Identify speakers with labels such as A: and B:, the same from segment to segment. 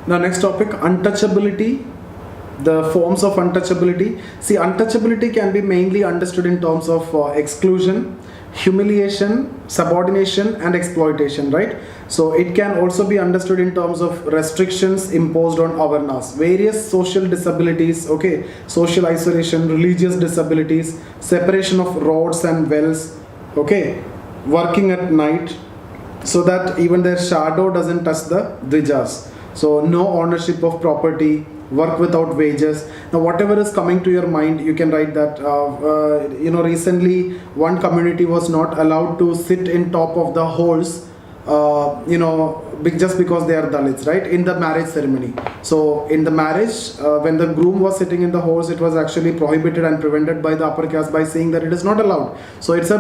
A: Now next topic, untouchability. The forms of untouchability. See, untouchability can be mainly understood in terms of exclusion, humiliation, subordination, and exploitation, right? So it can also be understood in terms of restrictions imposed on awareness, various social disabilities, okay, social isolation, religious disabilities, separation of roads and wells, okay, working at night, so that even their shadow doesn't touch the dvijas. So no ownership of property, work without wages. Now whatever is coming to your mind, you can write that. Recently one community was not allowed to sit in top of the horse, just because they are Dalits, right, in the marriage ceremony. So in the marriage, when the groom was sitting in the horse, it was actually prohibited and prevented by the upper caste by saying that it is not allowed. So it is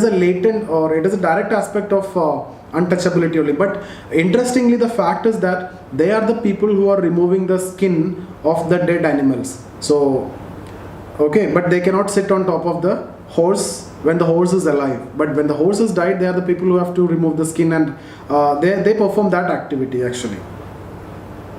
A: a latent, or it is a direct aspect of untouchability only. But interestingly, the fact is that they are the people who are removing the skin of the dead animals. So okay, but they cannot sit on top of the horse when the horse is alive. But when the horse is died, they are the people who have to remove the skin, and they perform that activity actually.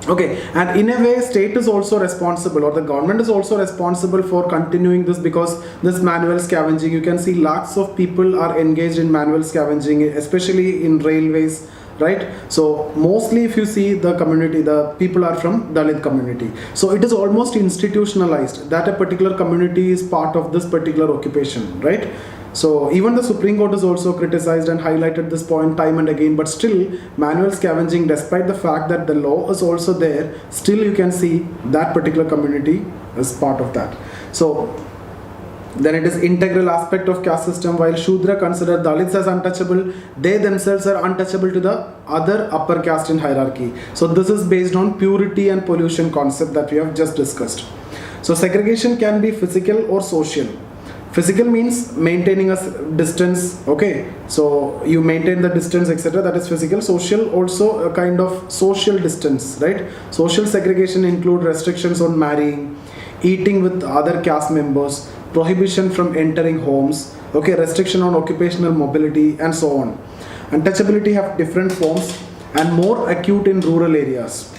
A: Okay, and in a way, state is also responsible, or the government is also responsible for continuing this, because this manual scavenging, you can see lakhs of people are engaged in manual scavenging, especially in railways, right? So mostly if you see the community, the people are from Dalit community. So it is almost institutionalized that a particular community is part of this particular occupation, right? So even the Supreme Court has also criticized and highlighted this point time and again, but still manual scavenging, despite the fact that the law is also there, still you can see that particular community is part of that. So then it is integral aspect of caste system. While Shudra consider Dalits as untouchable, they themselves are untouchable to the other upper caste in hierarchy. So this is based on purity and pollution concept that we have just discussed. So segregation can be physical or social. Physical means maintaining a distance, okay, so you maintain the distance, etc., that is physical. Social, also a kind of social distance, right? Social segregation include restrictions on marrying, eating with other caste members, prohibition from entering homes, okay, restriction on occupational mobility, and so on. Untouchability have different forms and more acute in rural areas.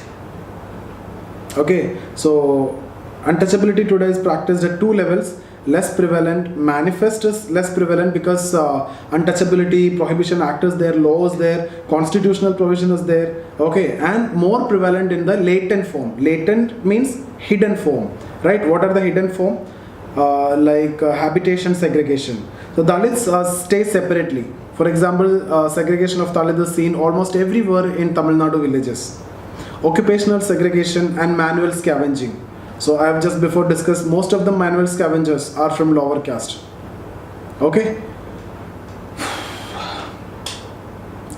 A: Okay, so untouchability today is practiced at two levels. Less prevalent, manifest is less prevalent because Untouchability Prohibition Act is there, law is there, constitutional provision is there, okay, and more prevalent in the latent form. Latent means hidden form, right? What are the hidden form? Habitation segregation. So Dalits stay separately. For example, segregation of Dalits is seen almost everywhere in Tamil Nadu villages. Occupational segregation and manual scavenging. So I have just before discussed, most of the manual scavengers are from lower caste. Okay.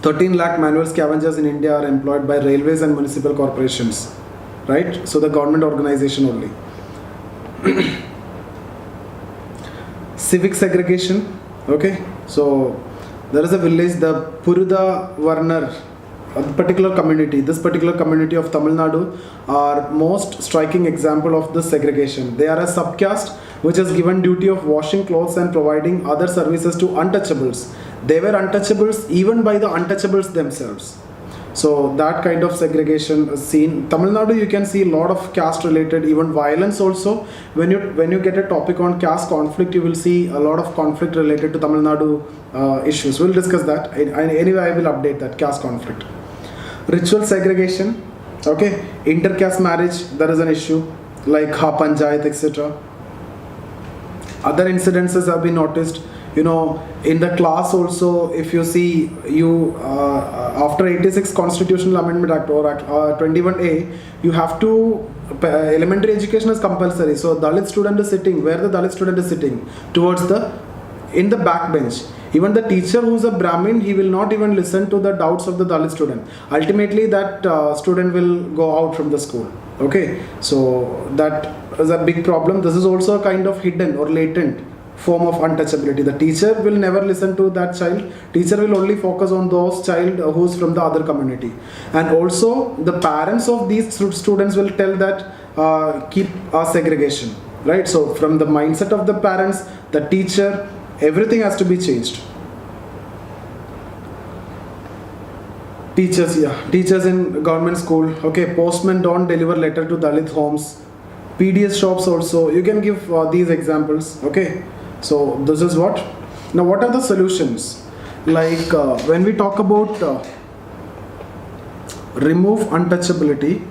A: 13 lakh manual scavengers in India are employed by railways and municipal corporations, right? So the government organization only. Civic segregation, okay. So there is a village, the Puruda Varnar, a particular community, this particular community of Tamil Nadu are most striking example of this segregation. They are a subcaste which is given duty of washing clothes and providing other services to untouchables. They were untouchables even by the untouchables themselves. So that kind of segregation is seen. Tamil Nadu, you can see a lot of caste related, even violence also. When you get a topic on caste conflict, you will see a lot of conflict related to Tamil Nadu issues. We'll discuss that. Anyway, I will update that caste conflict. Ritual segregation, okay, intercaste marriage, there is an issue like Ha Panchayat, etc. Other incidences have been noticed. You know, in the class also, if you see, after 86 Constitutional Amendment Act or Act 21A, you have to, elementary education is compulsory. So Dalit student is sitting, where the Dalit student is sitting, towards in the back bench. Even the teacher who is a Brahmin, he will not even listen to the doubts of the Dalit student. Ultimately, that student will go out from the school. Okay, so that is a big problem. This is also a kind of hidden or latent form of untouchability. The teacher will never listen to that child. Teacher will only focus on those child who's from the other community. And also the parents of these students will tell that keep segregation, right? So from the mindset of the parents, the teacher, everything has to be changed. Teachers, yeah, teachers in government school. Okay, postmen don't deliver letter to Dalit homes. PDS shops also. You can give these examples. Okay, so this is what. Now, what are the solutions? Like when we talk about remove untouchability,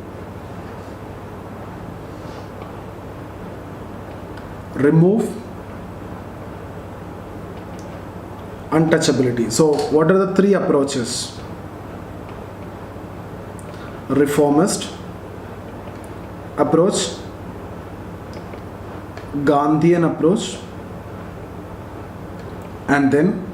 A: remove untouchability. So, what are the three approaches? Reformist approach, Gandhian approach, and then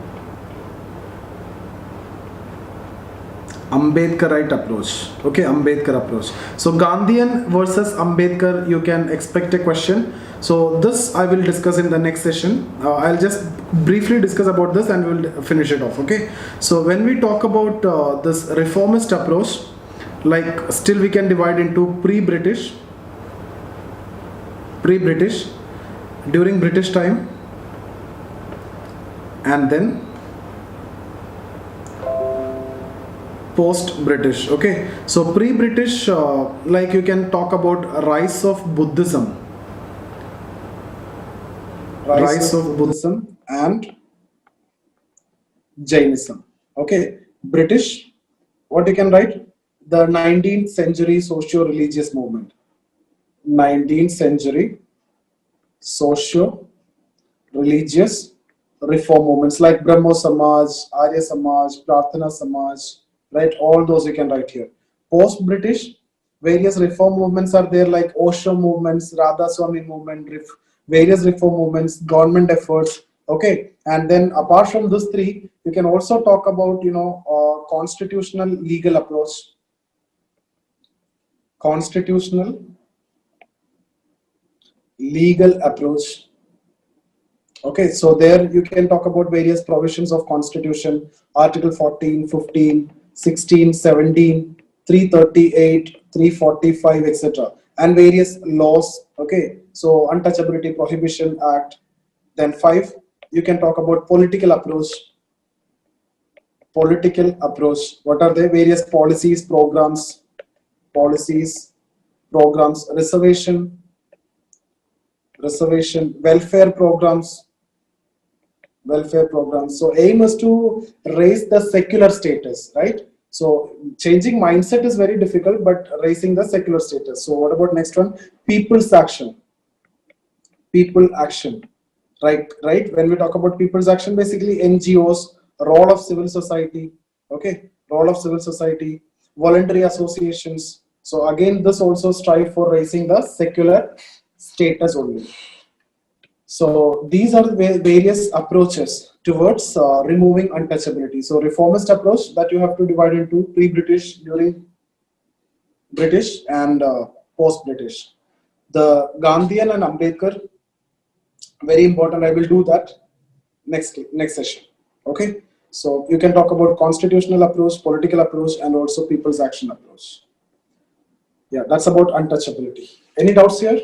A: Ambedkarite approach. Okay, Ambedkar approach. So Gandhian versus Ambedkar, you can expect a question. So this I will discuss in the next session. I'll just briefly discuss about this and we'll finish it off. Okay. So when we talk about this reformist approach, like still we can divide into pre-British, during British time, and then post-British. Okay, so pre-British, like you can talk about rise of Buddhism, and Jainism. Okay, British, what you can write? The 19th century socio-religious movement. 19th century socio-religious reform movements like Brahmo Samaj, Arya Samaj, Prarthana Samaj, right? All those you can write here. Post-British, various reform movements are there like Osho movements, Radha Swami movement, various reform movements, government efforts. Okay, and then apart from these three, you can also talk about constitutional legal approach. Constitutional legal approach. Okay, so there you can talk about various provisions of constitution, article 14, 15, 16, 17, 338, 345, etc. and various laws. Okay, so Untouchability Prohibition Act. Then 5, you can talk about political approach. Political approach. What are they? Various policies, programs, reservation, welfare programs. So aim is to raise the secular status, right? So changing mindset is very difficult, but raising the secular status. So what about next one? People's action. Right. When we talk about people's action, basically NGOs, role of civil society. Okay, role of civil society, voluntary associations. So again, this also strive for raising the secular status only. So these are the various approaches towards removing untouchability. So reformist approach that you have to divide into pre-British, during British, and post-British. The Gandhian and Ambedkar, very important. I will do that next session. Okay. So you can talk about constitutional approach, political approach, and also people's action approach. Yeah, that's about untouchability. Any doubts here?